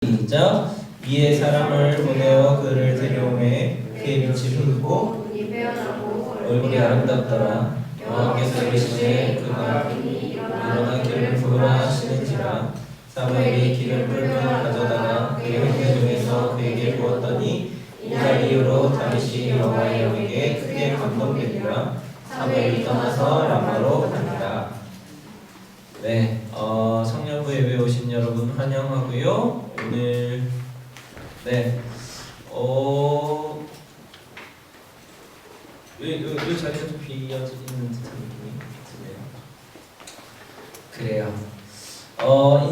시작. 이에 사람을 보내어 그를 데려오매 그의 빛이 흐르고 얼굴이 아름답더라. 여호와께서 이르시되 그가 일어나 길을 부으라 하시는지라. 사무엘이 기름 뿔을 가져다가 그의 흉내 중에서 그에게 부었더니 이날 이후로 다윗이 여호와의 영에게 크게 감동되니라. 사무엘이 떠나서 라마로 갑니다. 네, 청년부 예배 오신 여러분 환영하고요. 오늘 왜 자리가 좀 비어져 있는 듯한 느낌이 드네요. 그래요.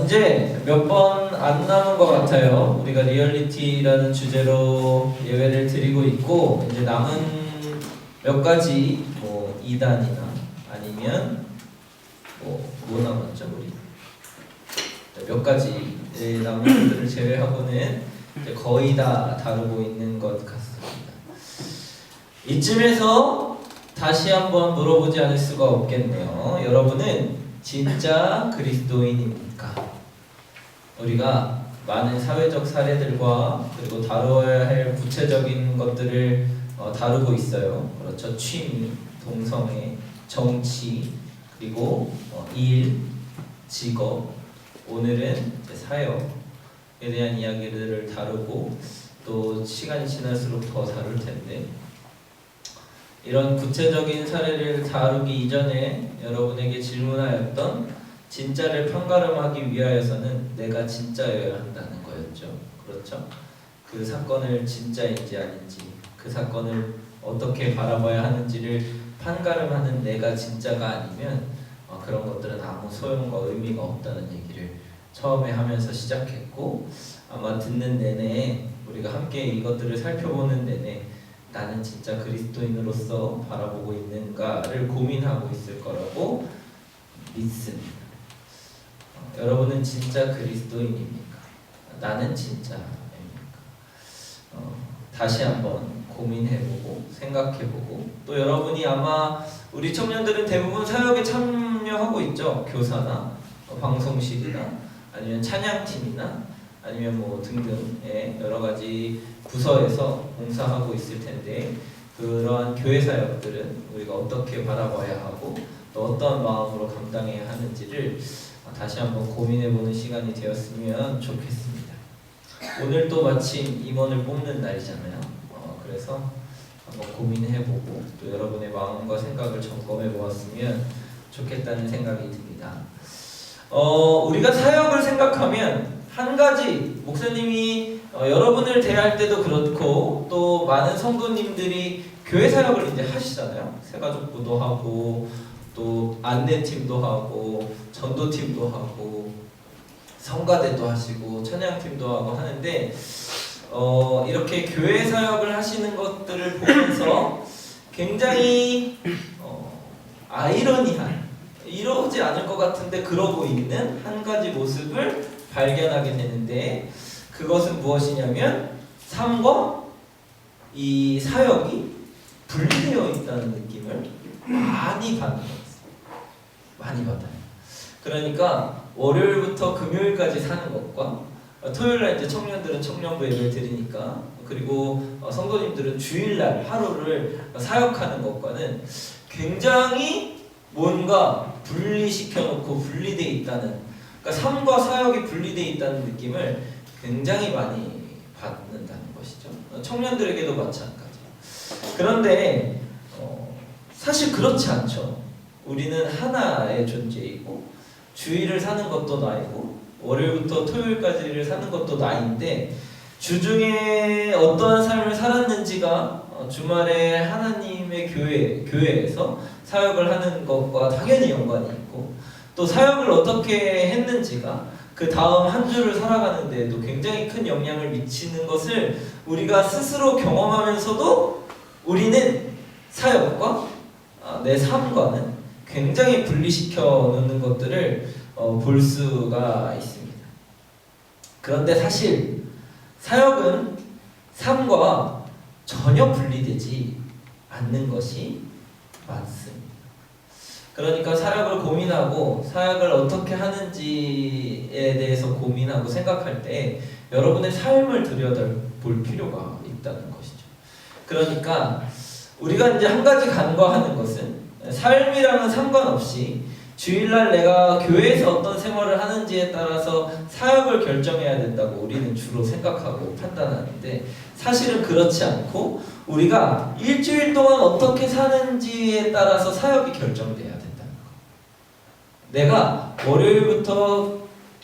이제 몇 번 안 남은 것 같아요. 우리가 리얼리티라는 주제로 예배를 드리고 있고, 이제 남은 몇 가지 2단이나 아니면 뭐 남았죠 우리? 몇 가지 남은 것들을 제외하고는 이제 거의 다 다루고 있는 것 같습니다. 이쯤에서 다시 한번 물어보지 않을 수가 없겠네요. 여러분은 진짜 그리스도인입니까? 우리가 많은 사회적 사례들과 그리고 다루어야 할 구체적인 것들을 다루고 있어요. 그렇죠. 취미, 동성애, 정치, 그리고 일, 직업, 오늘은 사역에 대한 이야기들을 다루고 또 시간이 지날수록 더 다룰 텐데, 이런 구체적인 사례를 다루기 이전에 여러분에게 질문하였던 진짜를 판가름하기 위하여서는 내가 진짜여야 한다는 거였죠. 그렇죠? 그 사건을 진짜인지 아닌지, 그 사건을 어떻게 바라봐야 하는지를 판가름하는 내가 진짜가 아니면 그런 것들은 아무 소용과 의미가 없다는 얘기를 처음에 하면서 시작했고, 아마 듣는 내내 우리가 함께 이것들을 살펴보는 내내 나는 진짜 그리스도인으로서 바라보고 있는가를 고민하고 있을 거라고 믿습니다. 여러분은 진짜 그리스도인입니까? 나는 진짜입니까? 다시 한번 고민해보고 생각해보고, 또 여러분이 아마 우리 청년들은 대부분 사역에 참여하고 있죠. 교사나 방송실이나 아니면 찬양팀이나 아니면 등등의 여러 가지 부서에서 봉사하고 있을 텐데, 그러한 교회 사역들은 우리가 어떻게 바라봐야 하고 또 어떤 마음으로 감당해야 하는지를 다시 한번 고민해보는 시간이 되었으면 좋겠습니다. 오늘 또 마침 임원을 뽑는 날이잖아요. 그래서 한번 고민해보고 또 여러분의 마음과 생각을 점검해보았으면 좋겠다는 생각이 듭니다. 우리가 사역을 생각하면 한 가지, 목사님이 여러분을 대할 때도 그렇고 또 많은 성도님들이 교회 사역을 이제 하시잖아요. 새가족부도 하고 또 안내팀도 하고 전도팀도 하고 성가대도 하시고 찬양팀도 하고 하는데, 이렇게 교회 사역을 하시는 것들을 보면서 굉장히 아이러니한, 이러지 않을 것 같은데 그러고 있는 한 가지 모습을 발견하게 되는데, 그것은 무엇이냐면 삶과 이 사역이 분리되어 있다는 느낌을 많이 받는 거예요. 많이 받아요. 그러니까 월요일부터 금요일까지 사는 것과 토요일날 이제 청년들은 청년부 예배를 드리니까, 그리고 성도님들은 주일날 하루를 사역하는 것과는 굉장히 뭔가 분리시켜 놓고 분리되어 있다는, 그러니까 삶과 사역이 분리되어 있다는 느낌을 굉장히 많이 받는다는 것이죠. 청년들에게도 마찬가지. 그런데 사실 그렇지 않죠. 우리는 하나의 존재이고 주일을 사는 것도 나이고 월요일부터 토요일까지를 사는 것도 나인데, 주중에 어떠한 삶을 살았는지가 주말에 하나님의 교회에서 사역을 하는 것과 당연히 연관이 있고, 또 사역을 어떻게 했는지가 그 다음 한 주를 살아가는 데에도 굉장히 큰 영향을 미치는 것을 우리가 스스로 경험하면서도 우리는 사역과 내 삶과는 굉장히 분리시켜 놓는 것들을 볼 수가 있습니다. 그런데 사실 사역은 삶과 전혀 분리되지 않는 것이 맞습니다. 그러니까 사역을 고민하고 사역을 어떻게 하는지에 대해서 고민하고 생각할 때 여러분의 삶을 들여다볼 필요가 있다는 것이죠. 그러니까 우리가 이제 한 가지 간과하는 것은 삶이랑은 상관없이 주일날 내가 교회에서 어떤 생활을 하는지에 따라서 사역을 결정해야 된다고 우리는 주로 생각하고 판단하는데, 사실은 그렇지 않고 우리가 일주일 동안 어떻게 사는지에 따라서 사역이 결정돼야 된다는 거. 내가 월요일부터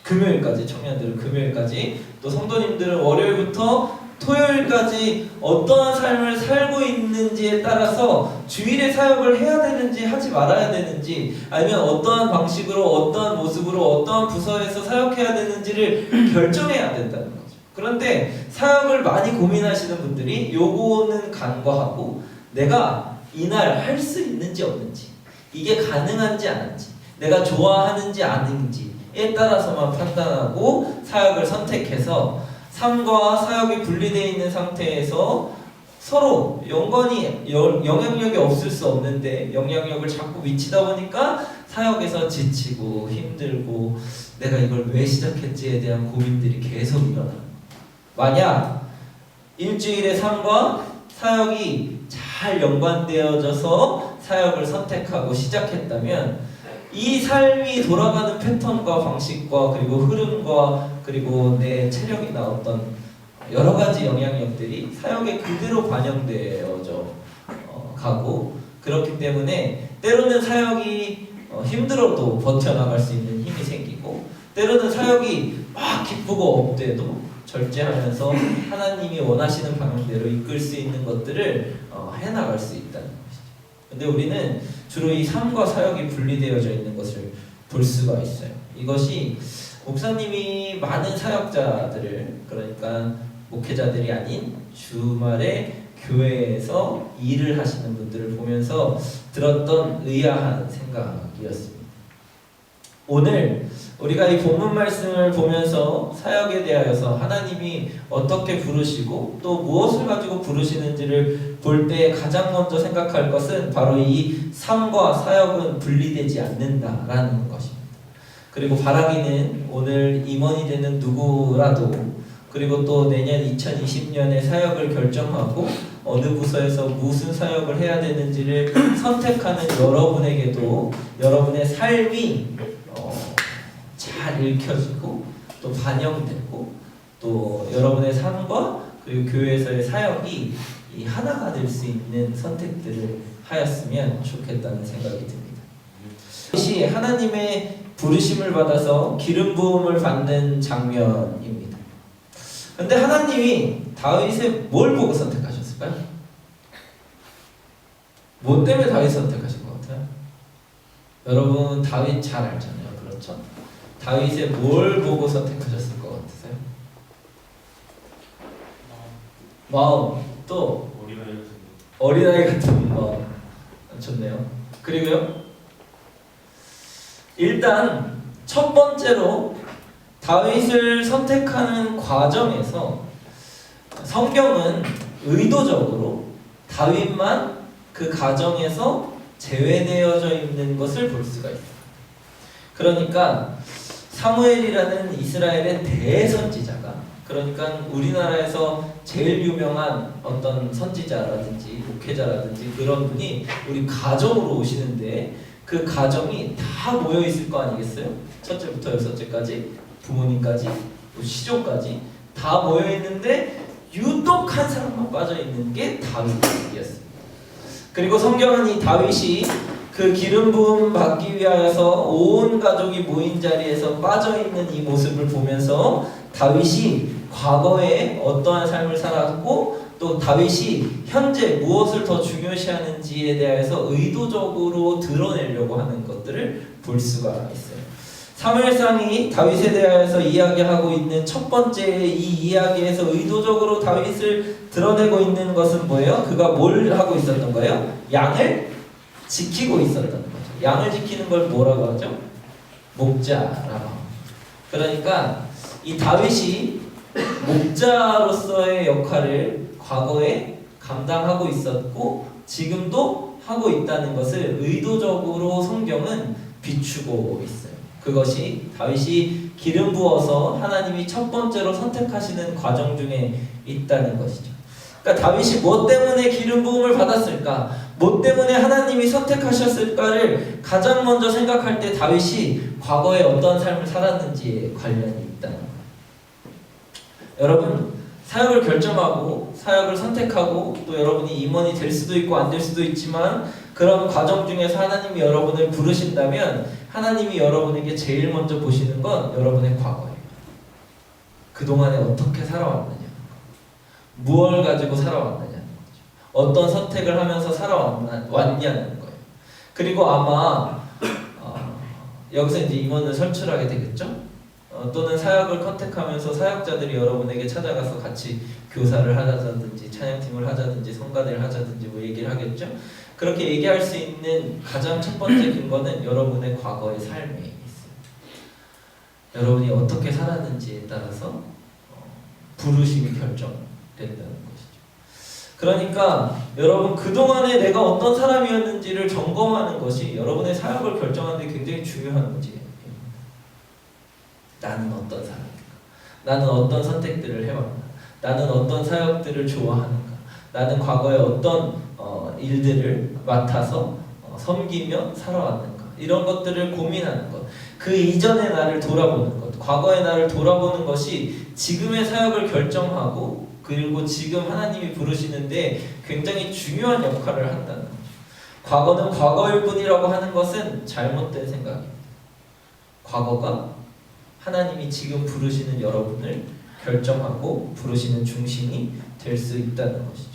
금요일까지, 청년들은 금요일까지, 또 성도님들은 월요일부터 토요일까지 어떠한 삶을 살고 있는지에 따라서 주일에 사역을 해야 되는지 하지 말아야 되는지, 아니면 어떠한 방식으로 어떠한 모습으로 어떠한 부서에서 사역해야 되는지를 결정해야 된다는 거죠. 그런데 사역을 많이 고민하시는 분들이 요거는 간과하고 내가 이날 할 수 있는지 없는지, 이게 가능한지 아닌지, 내가 좋아하는지 아닌지에 따라서만 판단하고 사역을 선택해서 삶과 사역이 분리되어 있는 상태에서 서로 연관이 영향력이 없을 수 없는데 영향력을 자꾸 미치다 보니까 사역에서 지치고 힘들고 내가 이걸 왜 시작했지에 대한 고민들이 계속 일어나요. 만약 일주일의 삶과 사역이 잘 연관되어져서 사역을 선택하고 시작했다면 이 삶이 돌아가는 패턴과 방식과 그리고 흐름과 그리고 내 체력이나 어떤 여러 가지 영향력들이 사역에 그대로 반영되어져 가고, 그렇기 때문에 때로는 사역이 힘들어도 버텨나갈 수 있는 힘이 생기고, 때로는 사역이 막 기쁘고 업돼도 절제하면서 하나님이 원하시는 방향대로 이끌 수 있는 것들을 해나갈 수 있다는 것이죠. 근데 우리는 주로 이 삶과 사역이 분리되어져 있는 것을 볼 수가 있어요. 이것이 목사님이 많은 사역자들을, 그러니까 목회자들이 아닌 주말에 교회에서 일을 하시는 분들을 보면서 들었던 의아한 생각이었습니다. 오늘 우리가 이 본문 말씀을 보면서 사역에 대하여서 하나님이 어떻게 부르시고 또 무엇을 가지고 부르시는지를 볼 때 가장 먼저 생각할 것은 바로 이 삶과 사역은 분리되지 않는다라는 것입니다. 그리고 바라기는 오늘 임원이 되는 누구라도, 그리고 또 내년 2020년에 사역을 결정하고 어느 부서에서 무슨 사역을 해야 되는지를 선택하는 여러분에게도 여러분의 삶이 잘 읽혀지고 또 반영되고 또 여러분의 삶과 그리고 교회에서의 사역이 이 하나가 될 수 있는 선택들을 하였으면 좋겠다는 생각이 듭니다. 이것이 하나님의 부르심을 받아서 기름 부음을 받는 장면입니다. 근데 하나님이 다윗을 뭘 보고 선택하셨을까요? 뭐 때문에 다윗 선택하신 것 같아요? 여러분 다윗 잘 알잖아요. 그렇죠? 다윗의 뭘 보고 선택하셨을 것 같으세요? 마음, 또 어린아이 같은 마음. 좋네요. 그리고요, 일단 첫 번째로 다윗을 선택하는 과정에서 성경은 의도적으로 다윗만 그 가정에서 제외되어져 있는 것을 볼 수가 있어요. 그러니까 사무엘이라는 이스라엘의 대선지자가, 그러니까 우리나라에서 제일 유명한 어떤 선지자라든지 목회자라든지 그런 분이 우리 가정으로 오시는데 그 가정이 다 모여 있을 거 아니겠어요? 첫째부터 여섯째까지, 부모님까지, 시종까지 다 모여 있는데 유독 한 사람만 빠져 있는 게 다윗이었습니다. 그리고 성경은 이 다윗이 그 기름 부음 받기 위하여서 온 가족이 모인 자리에서 빠져 있는 이 모습을 보면서 다윗이 과거에 어떠한 삶을 살았고 또 다윗이 현재 무엇을 더 중요시하는지에 대해서 의도적으로 드러내려고 하는 것들을 볼 수가 있어요. 사무엘상이 다윗에 대하여서 이야기하고 있는 첫 번째 이 이야기에서 의도적으로 다윗을 드러내고 있는 것은 뭐예요? 그가 뭘 하고 있었던 거예요? 양을 지키고 있었던 거죠. 양을 지키는 걸 뭐라고 하죠? 목자라고. 그러니까 이 다윗이 목자로서의 역할을 과거에 감당하고 있었고 지금도 하고 있다는 것을 의도적으로 성경은 비추고 있어요. 그것이 다윗이 기름 부어서 하나님이 첫 번째로 선택하시는 과정 중에 있다는 것이죠. 그러니까 다윗이 뭐 때문에 기름 부음을 받았을까? 뭐 때문에 하나님이 선택하셨을까를 가장 먼저 생각할 때 다윗이 과거에 어떤 삶을 살았는지에 관련이 있다는 거예요. 여러분, 사역을 결정하고 사역을 선택하고 또 여러분이 임원이 될 수도 있고 안 될 수도 있지만 그런 과정 중에서 하나님이 여러분을 부르신다면 하나님이 여러분에게 제일 먼저 보시는 건 여러분의 과거예요. 그동안에 어떻게 살아왔느냐, 무엇을 가지고 살아왔느냐는 거죠. 어떤 선택을 하면서 살아왔냐는 거예요. 그리고 아마 여기서 이제 임원을 선출하게 되겠죠. 또는 사역을 컨택하면서 사역자들이 여러분에게 찾아가서 같이 교사를 하자든지 찬양팀을 하자든지 성가대를 하자든지 뭐 얘기를 하겠죠. 그렇게 얘기할 수 있는 가장 첫 번째 근거는 여러분의 과거의 삶에 있어요. 여러분이 어떻게 살았는지에 따라서 부르심이 결정된다는 것이죠. 그러니까 여러분 그동안에 내가 어떤 사람이었는지를 점검하는 것이 여러분의 사역을 결정하는 데 굉장히 중요한 문제예요. 나는 어떤 사람인가? 나는 어떤 선택들을 해왔나? 나는 어떤 사역들을 좋아하는가? 나는 과거에 어떤 일들을 맡아서 섬기며 살아왔는가? 이런 것들을 고민하는 것. 그 이전의 나를 돌아보는 것. 과거의 나를 돌아보는 것이 지금의 사역을 결정하고 그리고 지금 하나님이 부르시는데 굉장히 중요한 역할을 한다는 거죠. 과거는 과거일 뿐이라고 하는 것은 잘못된 생각입니다. 과거가 하나님이 지금 부르시는 여러분을 결정하고 부르시는 중심이 될 수 있다는 것이죠.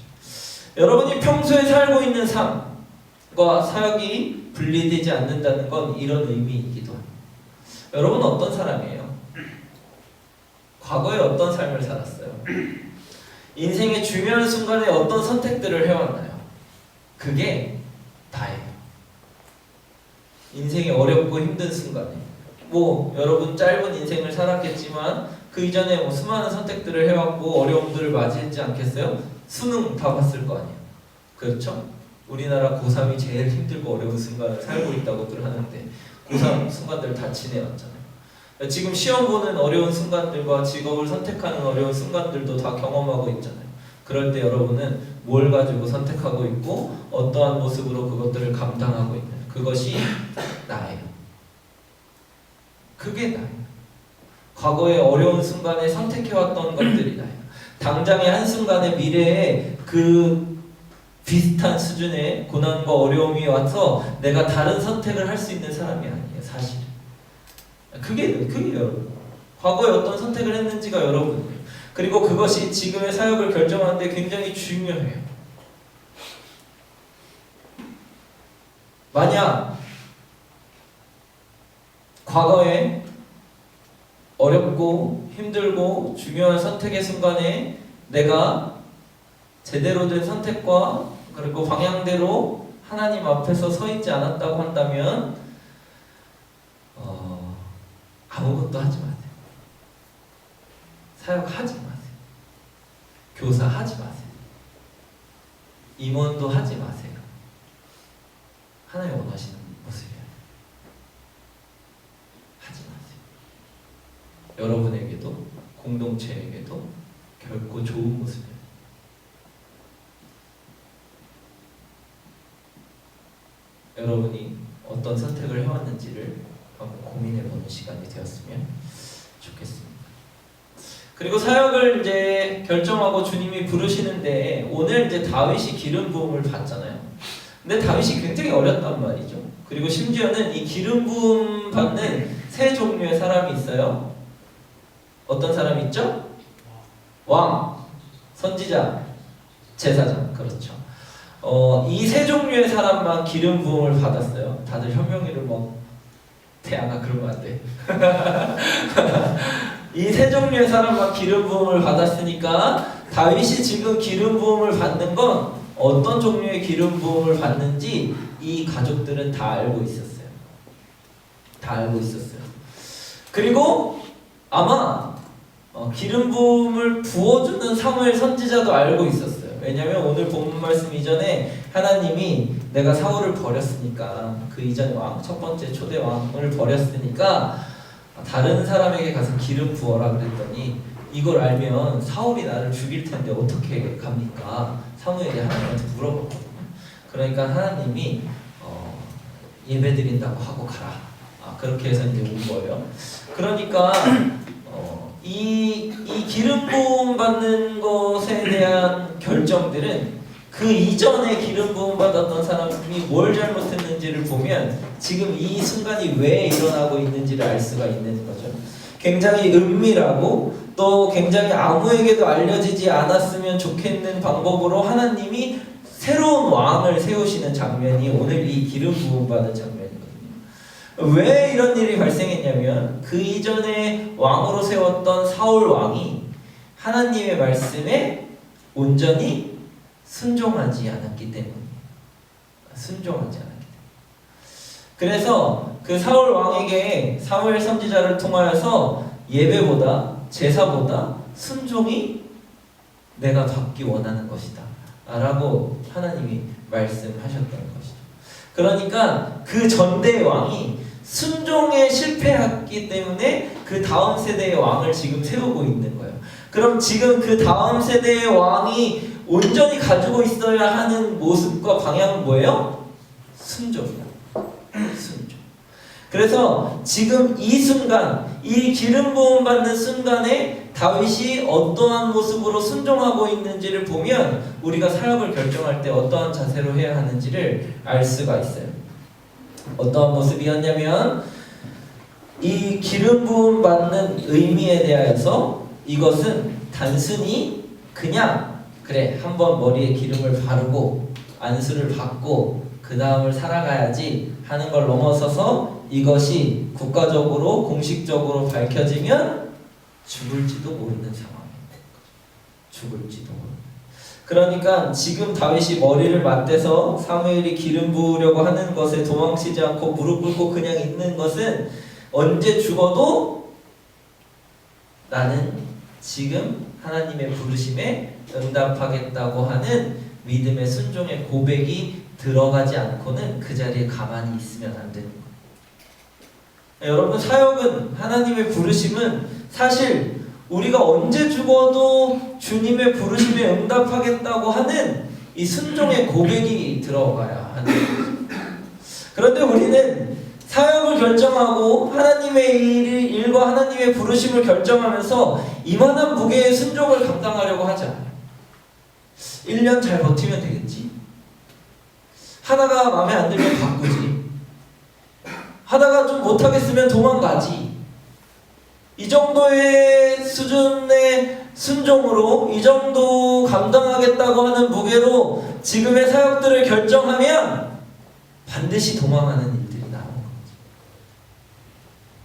여러분이 평소에 살고 있는 삶과 사역이 분리되지 않는다는 건 이런 의미이기도 합니다. 여러분 어떤 사람이에요? 과거에 어떤 삶을 살았어요? 인생의 중요한 순간에 어떤 선택들을 해왔나요? 그게 다예요. 인생의 어렵고 힘든 순간에 여러분 짧은 인생을 살았겠지만 그 이전에 수많은 선택들을 해왔고 어려움들을 맞이했지 않겠어요? 수능 다 봤을 거 아니에요. 그렇죠? 우리나라 고3이 제일 힘들고 어려운 순간을 살고 있다고들 하는데 고3 순간들 다 지내왔잖아요. 지금 시험 보는 어려운 순간들과 직업을 선택하는 어려운 순간들도 다 경험하고 있잖아요. 그럴 때 여러분은 뭘 가지고 선택하고 있고 어떠한 모습으로 그것들을 감당하고 있는 그것이 나예요. 그게 나예요. 과거의 어려운 순간에 선택해왔던 것들이 나예요. 당장의 한순간의 미래에 그 비슷한 수준의 고난과 어려움이 와서 내가 다른 선택을 할 수 있는 사람이 아니에요. 사실은. 그게 여러분. 과거에 어떤 선택을 했는지가 여러분이에요. 그리고 그것이 지금의 사역을 결정하는 데 굉장히 중요해요. 만약 과거에 어렵고 힘들고 중요한 선택의 순간에 내가 제대로 된 선택과 그리고 방향대로 하나님 앞에서 서 있지 않았다고 한다면 아무것도 하지 마세요. 사역하지 마세요. 교사하지 마세요. 임원도 하지 마세요. 하나님 원하시는 모습이에요. 하지 마세요. 여러분에게도 공동체에게도 결코 좋은 모습이에요. 여러분이 어떤 선택을 해왔는지를 한번 고민해보는 시간이 되었으면 좋겠습니다. 그리고 사역을 이제 결정하고 주님이 부르시는데 오늘 이제 다윗이 기름 부음을 받잖아요. 근데 다윗이 굉장히 어렸단 말이죠. 그리고 심지어는 이 기름 부음 받는 세 종류의 사람이 있어요. 어떤 사람이 있죠? 왕, 선지자, 제사장. 그렇죠. 이 세 종류의 사람만 기름 부음을 받았어요. 다들 현명이를 대안아 그러면 안 돼. 이 세 종류의 사람만 기름 부음을 받았으니까 다윗이 지금 기름 부음을 받는 건 어떤 종류의 기름 부음을 받는지 이 가족들은 다 알고 있었어요. 다 알고 있었어요. 그리고 아마 기름 부음을 부어주는 사무엘 선지자도 알고 있었어요. 왜냐하면 오늘 본문 말씀 이전에 하나님이 내가 사울을 버렸으니까 그 이전 왕, 첫 번째 초대 왕을 버렸으니까 다른 사람에게 가서 기름 부어라 그랬더니 이걸 알면 사울이 나를 죽일 텐데 어떻게 갑니까? 사무엘이 하나님한테 물어봤거든요. 그러니까 하나님이 예배 드린다고 하고 가라. 그렇게 해서 이제 온 거예요. 그러니까 이 기름 부음 받는 것에 대한 결정들은 그 이전에 기름 부음 받았던 사람이 뭘 잘못했는지를 보면 지금 이 순간이 왜 일어나고 있는지를 알 수가 있는 거죠. 굉장히 은밀하고 또 굉장히 아무에게도 알려지지 않았으면 좋겠는 방법으로 하나님이 새로운 왕을 세우시는 장면이 오늘 이 기름 부음 받은 장면이거든요. 왜 이런 일이 발생했냐면 그 이전에 왕으로 세웠던 사울 왕이 하나님의 말씀에 온전히 순종하지 않았기 때문이에요. 순종하지 않았기 때문에. 그래서 그 사울 왕에게 사무엘 선지자를 통하여서 예배보다 제사보다 순종이 내가 받기 원하는 것이다 라고 하나님이 말씀하셨던 것이죠. 그러니까 그 전대 왕이 순종에 실패했기 때문에 그 다음 세대의 왕을 지금 세우고 있는 거예요. 그럼 지금 그 다음 세대의 왕이 온전히 가지고 있어야 하는 모습과 방향은 뭐예요? 순종이야. 순종. 그래서 지금 이 순간, 이 기름 부음 받는 순간에 다윗이 어떠한 모습으로 순종하고 있는지를 보면 우리가 사역을 결정할 때 어떠한 자세로 해야 하는지를 알 수가 있어요. 어떠한 모습이었냐면 이 기름 부음 받는 의미에 대하여서 이것은 단순히 그냥 그래 한번 머리에 기름을 바르고 안수를 받고 그 다음을 살아가야지 하는 걸 넘어서서 이것이 국가적으로 공식적으로 밝혀지면 죽을지도 모르는 상황입니다. 죽을지도 모르는. 그러니까 지금 다윗이 머리를 맞대서 사무엘이 기름 부으려고 하는 것에 도망치지 않고 무릎 꿇고 그냥 있는 것은 언제 죽어도 나는 지금 하나님의 부르심에 응답하겠다고 하는 믿음의 순종의 고백이 들어가지 않고는 그 자리에 가만히 있으면 안 되는 거예요. 여러분, 사역은, 하나님의 부르심은 사실 우리가 언제 죽어도 주님의 부르심에 응답하겠다고 하는 이 순종의 고백이 들어가야 하는 거죠. 그런데 우리는 사역을 결정하고 하나님의 일과 하나님의 부르심을 결정하면서 이만한 무게의 순종을 감당하려고 하지 않아요. 1년 잘 버티면 되겠지. 하다가 마음에 안 들면 바꾸지. 하다가 좀 못하겠으면 도망가지. 이 정도의 수준의 순종으로 이 정도 감당하겠다고 하는 무게로 지금의 사역들을 결정하면 반드시 도망하는 일들이 나오는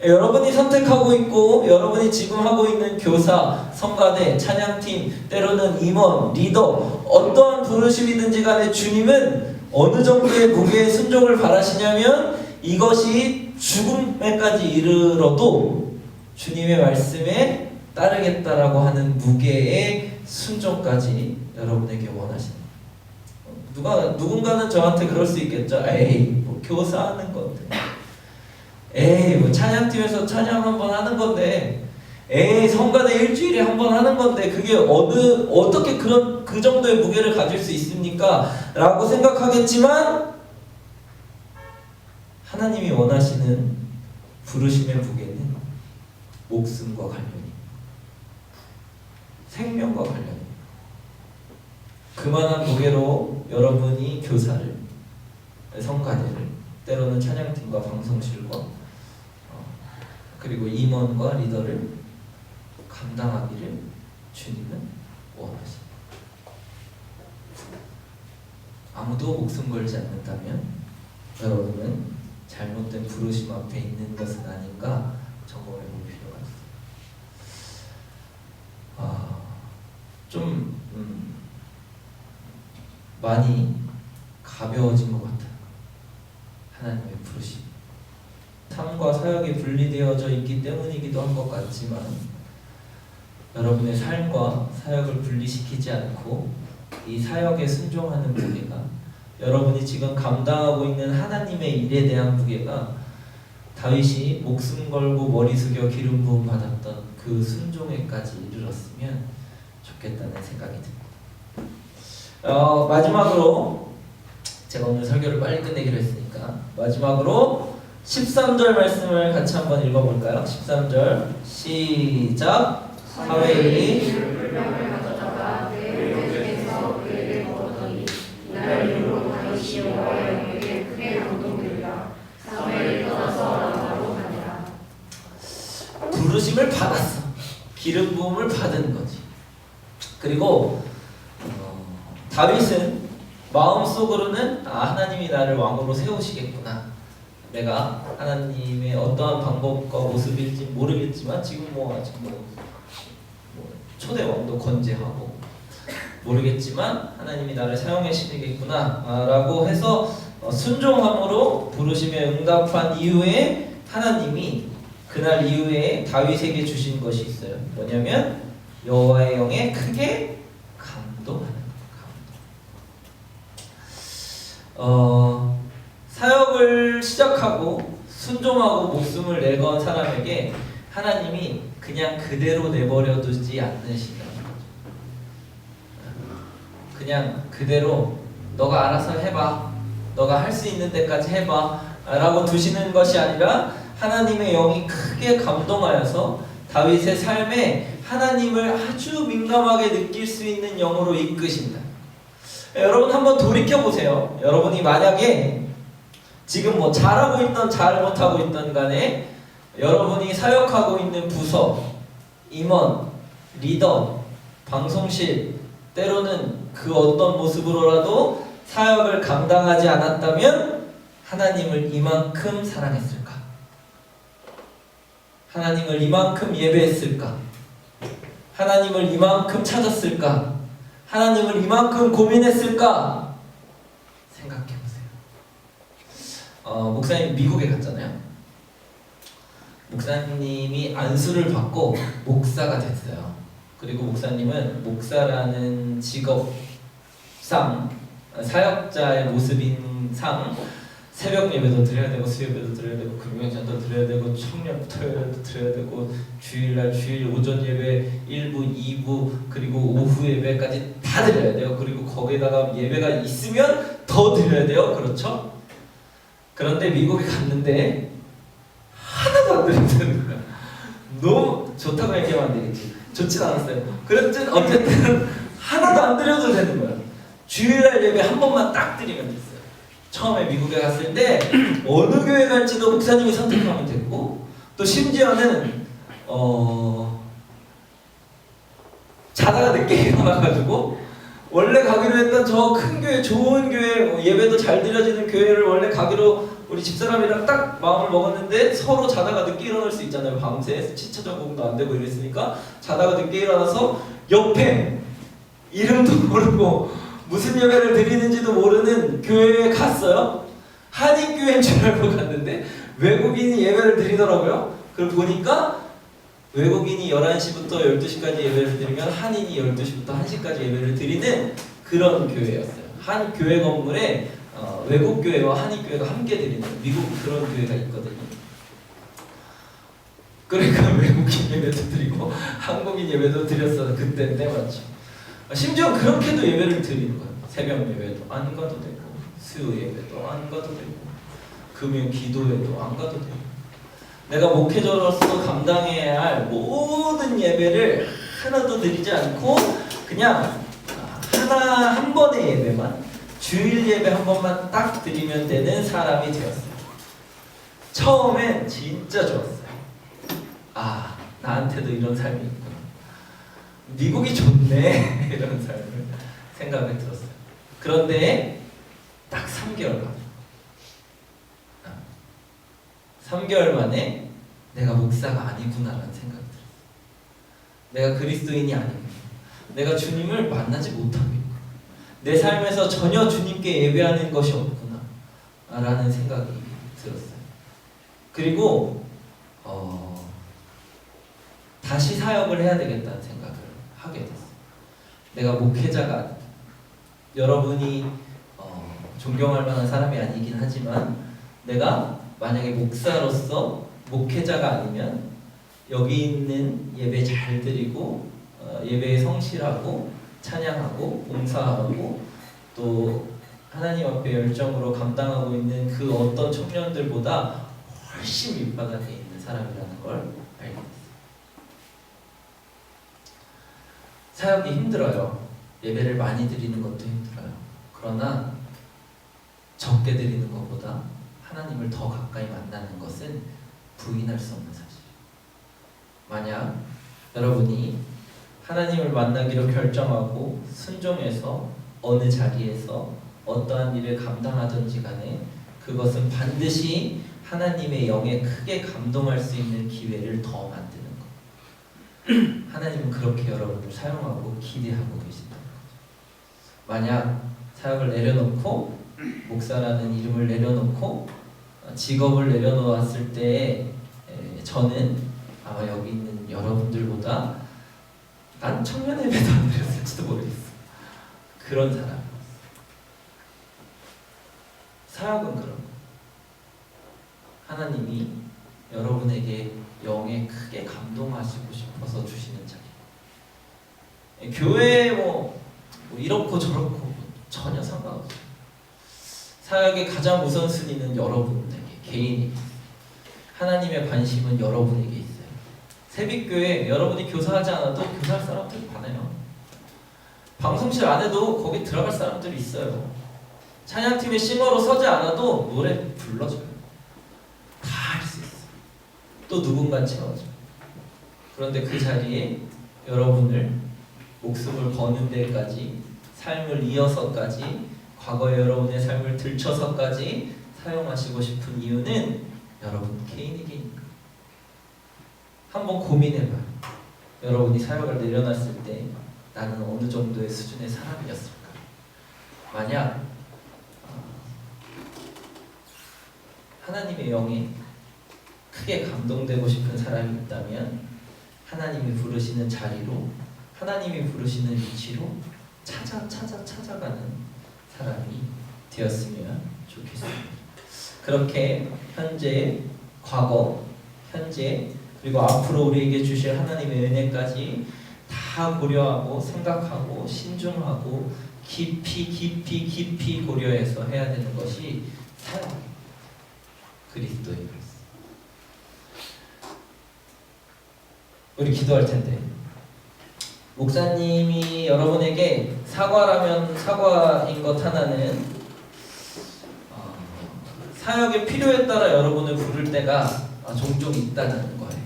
거죠. 여러분이 선택하고 있고 여러분이 지금 하고 있는 교사, 성가대, 찬양팀, 때로는 임원, 리더, 어떠한 부르심이든지 간에 주님은 어느 정도의 무게의 순종을 바라시냐면 이것이 죽음에까지 이르러도 주님의 말씀에 따르겠다라고 하는 무게의 순종까지 여러분에게 원하시는 거예요. 누군가는 저한테 그럴 수 있겠죠. 에이, 뭐 교사하는 건데, 에이, 뭐 찬양팀에서 찬양 한번 하는 건데, 에이, 성가대 일주일에 한번 하는 건데 그게 어떻게 그 정도의 무게를 가질 수 있습니까? 라고 생각하겠지만 하나님이 원하시는 부르심의 무게는 목숨과 관련입니다. 생명과 관련입니다. 그만한 무게로 여러분이 교사를, 성가대를, 때로는 찬양팀과 방송실과 그리고 임원과 리더를 감당하기를 주님은 원하십니다. 아무도 목숨 걸지 않는다면 여러분은 잘못된 부르심 앞에 있는 것은 아닌가 점검해 볼 필요가 있습니다. 좀 많이 가벼워진 것 같아요. 하나님의 부르심. 삶과 사역이 분리되어져 있기 때문이기도 한 것 같지만 여러분의 삶과 사역을 분리시키지 않고 이 사역에 순종하는 무게가, 여러분이 지금 감당하고 있는 하나님의 일에 대한 무게가 다윗이 목숨 걸고 머리 숙여 기름 부음 받았던 그 순종에까지 이르렀으면 좋겠다는 생각이 듭니다. 마지막으로 제가 오늘 설교를 빨리 끝내기로 했으니까 마지막으로 13절 말씀을 같이 한번 읽어볼까요? 13절 시작. 사무엘이 물병을 가져다가 그의 대적에서 그에게 먹었더니 이날 이후로 다윗이 여호와의 영에게 크게 감동되리라. 사무엘이 떠나서 라마로 가니라. 부르심을 받았어. 기름 부음을 받은 거지. 그리고 다윗은 마음속으로는 하나님이 나를 왕으로 세우시겠구나. 내가 하나님의 어떠한 방법과 모습일지 모르겠지만 지금 아직 초대 왕도 건재하고 모르겠지만 하나님이 나를 사용하시겠구나 라고 해서 순종함으로 부르심에 응답한 이후에 하나님이 그날 이후에 다윗에게 주신 것이 있어요. 뭐냐면 여호와의 영에 크게 감동하는 사역을 시작하고 순종하고 목숨을 내건 사람에게 하나님이 그냥 그대로 내버려 두지 않으신다는 거죠. 그냥 그대로 너가 알아서 해봐, 너가 할 수 있는 데까지 해봐 라고 두시는 것이 아니라 하나님의 영이 크게 감동하여서 다윗의 삶에 하나님을 아주 민감하게 느낄 수 있는 영으로 이끄신다. 여러분 한번 돌이켜보세요. 여러분이 만약에 지금 잘하고 있던 잘 못하고 있던 간에 여러분이 사역하고 있는 부서, 임원, 리더, 방송실 때로는 그 어떤 모습으로라도 사역을 감당하지 않았다면 하나님을 이만큼 사랑했을까? 하나님을 이만큼 예배했을까? 하나님을 이만큼 찾았을까? 하나님을 이만큼 고민했을까? 생각해보세요. 목사님 미국에 갔잖아요. 목사님이 안수를 받고 목사가 됐어요. 그리고 목사님은 목사라는 직업상 사역자의 모습인 상 새벽 예배도 드려야 되고 수요 예배도 드려야 되고 금요일도 드려야 되고 청년 토요일도 드려야 되고 주일날 주일 오전 예배 1부, 2부 그리고 오후 예배까지 다 드려야 돼요. 그리고 거기다가 예배가 있으면 더 드려야 돼요. 그렇죠? 그런데 미국에 갔는데 하나도 안 드린다는 거야. 너무 좋다고 얘기하면 안 되겠지. 좋진 않았어요. 그랬든 어쨌든 하나도 안 드려도 되는 거야. 주일날 예배 한 번만 딱 드리면 됐어요. 처음에 미국에 갔을 때 어느 교회 갈지도 목사님이 선택하면 됐고 또 심지어는 자다가 늦게 일어나가지고 원래 가기로 했던 저 큰 교회 좋은 교회 예배도 잘 드려지는 교회를 원래 가기로 우리 집사람이랑 딱 마음을 먹었는데 서로 자다가 늦게 일어날 수 있잖아요. 밤새 시차 적응도 안 되고 이랬으니까 자다가 늦게 일어나서 옆에 이름도 모르고 무슨 예배를 드리는지도 모르는 교회에 갔어요. 한인교회인 줄 알고 갔는데 외국인이 예배를 드리더라고요. 그걸 보니까 외국인이 11시부터 12시까지 예배를 드리면 한인이 12시부터 1시까지 예배를 드리는 그런 교회였어요. 한 교회 건물에 외국 교회와 한인 교회가 함께 드리는 미국 그런 교회가 있거든요. 그러니까 외국인 예배도 드리고 한국인 예배도 드렸어요. 그때인데 맞죠. 심지어 그렇게도 예배를 드리는 거예요. 새벽 예배도 안 가도 되고 수요 예배도 안 가도 되고 금요 기도회도 안 가도 되고 내가 목회자로서 감당해야 할 모든 예배를 하나도 드리지 않고 그냥 한 번의 예배만 주일 예배 한 번만 딱 드리면 되는 사람이 되었어요. 처음엔 진짜 좋았어요. 나한테도 이런 삶이 있구나. 미국이 좋네 이런 삶을 생각이 들었어요. 그런데 딱 3개월 만에 3개월 만에 내가 목사가 아니구나라는 생각이 들었어요. 내가 그리스도인이 아니구나. 내가 주님을 만나지 못하고 있구나. 내 삶에서 전혀 주님께 예배하는 것이 없구나 라는 생각이 들었어요. 그리고 다시 사역을 해야 되겠다는 생각을 하게 됐어요. 내가 목회자가 여러분이 존경할 만한 사람이 아니긴 하지만 내가 만약에 목사로서 목회자가 아니면 여기 있는 예배 잘 드리고 예배에 성실하고 찬양하고 봉사하고 또 하나님 앞에 열정으로 감당하고 있는 그 어떤 청년들보다 훨씬 윗바닥에 있는 사람이라는 걸 알게 됐어요. 사역이 힘들어요. 예배를 많이 드리는 것도 힘들어요. 그러나 적게 드리는 것보다 하나님을 더 가까이 만나는 것은 부인할 수 없는 사실. 만약 여러분이 하나님을 만나기로 결정하고 순종해서 어느 자리에서 어떠한 일을 감당하든지 간에 그것은 반드시 하나님의 영에 크게 감동할 수 있는 기회를 더 만드는 것. 하나님은 그렇게 여러분을 사용하고 기대하고 계신다는 거죠. 만약 사역을 내려놓고 목사라는 이름을 내려놓고 직업을 내려놓았을 때 저는 아마 여기 있는 여러분들보다 난 청년 예배도 안 드렸을지도 모르겠어. 그런 사람. 사역은 그런 거. 하나님이 여러분에게 영에 크게 감동하시고 싶어서 주시는 자리. 교회에 뭐 이렇고 저렇고 전혀 상관없어요. 사역의 가장 우선순위는 여러분에게, 개인이. 하나님의 관심은 여러분에게 있어요. 새빛교회 여러분이 교사하지 않아도 교사할 사람들이 많아요. 방송실 안에도 거기 들어갈 사람들이 있어요. 찬양팀의 싱어로 서지 않아도 노래 불러줘요. 다 할 수 있어요. 또 누군가 채워줘요. 그런데 그 자리에 여러분을 목숨을 거는 데까지, 삶을 이어서까지, 과거의 여러분의 삶을 들춰서까지 사용하시고 싶은 이유는 여러분 개인에게 있는 거예요. 한번 고민해봐요. 여러분이 사역을 내려놨을 때 나는 어느 정도의 수준의 사람이었을까? 만약 하나님의 영에 크게 감동되고 싶은 사람이 있다면 하나님이 부르시는 자리로, 하나님이 부르시는 위치로 찾아가는 사람이 되었으면 좋겠습니다. 그렇게 현재, 과거, 현재 그리고 앞으로 우리에게 주실 하나님의 은혜까지 다 고려하고 생각하고 신중하고 깊이 고려해서 해야 되는 것이 사역입니다. 그리스도의 그리스도. 우리 기도할 텐데 목사님이 여러분에게 사과라면 사과인 것 하나는 사역의 필요에 따라 여러분을 부를 때가 종종 있다는 거예요.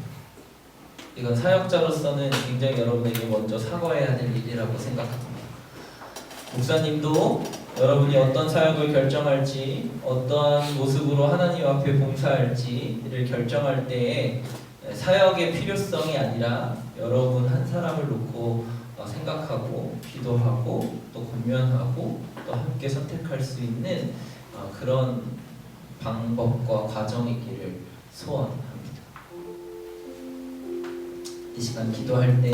이건 사역자로서는 굉장히 여러분에게 먼저 사과해야 될 일이라고 생각합니다. 목사님도 여러분이 어떤 사역을 결정할지, 어떠한 모습으로 하나님 앞에 봉사할지를 결정할 때에 사역의 필요성이 아니라 여러분 한 사람을 놓고 생각하고 기도하고 또 권면하고 또 함께 선택할 수 있는 그런 방법과 과정이기를 소원합니다. 이 시간 기도할 때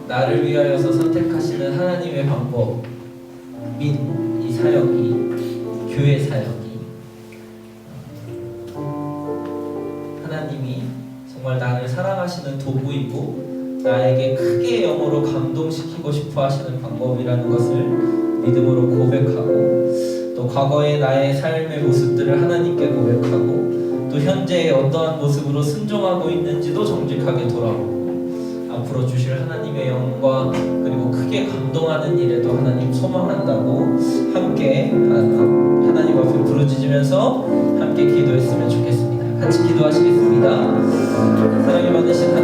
나를 위하여서 선택하시는 하나님의 방법 및 이 사역이, 교회 사역이 하나님이 정말 나를 사랑하시는 도구이고 나에게 크게 영으로 감동시키고 싶어 하시는 방법이라는 것을 믿음으로 고백하고 또 과거의 나의 삶의 모습들을 하나님께 고백하고 또 현재의 어떠한 모습으로 순종하고 있는지도 정직하게 돌아보고 앞으로 주실 하나님의 영광 그리고 크게 감동하는 일에도 하나님 소망한다고 함께 하나님 앞에 부르짖으면서 함께 기도했으면 좋겠습니다. 같이 기도하시겠습니다. 사랑이 많으신 하나님,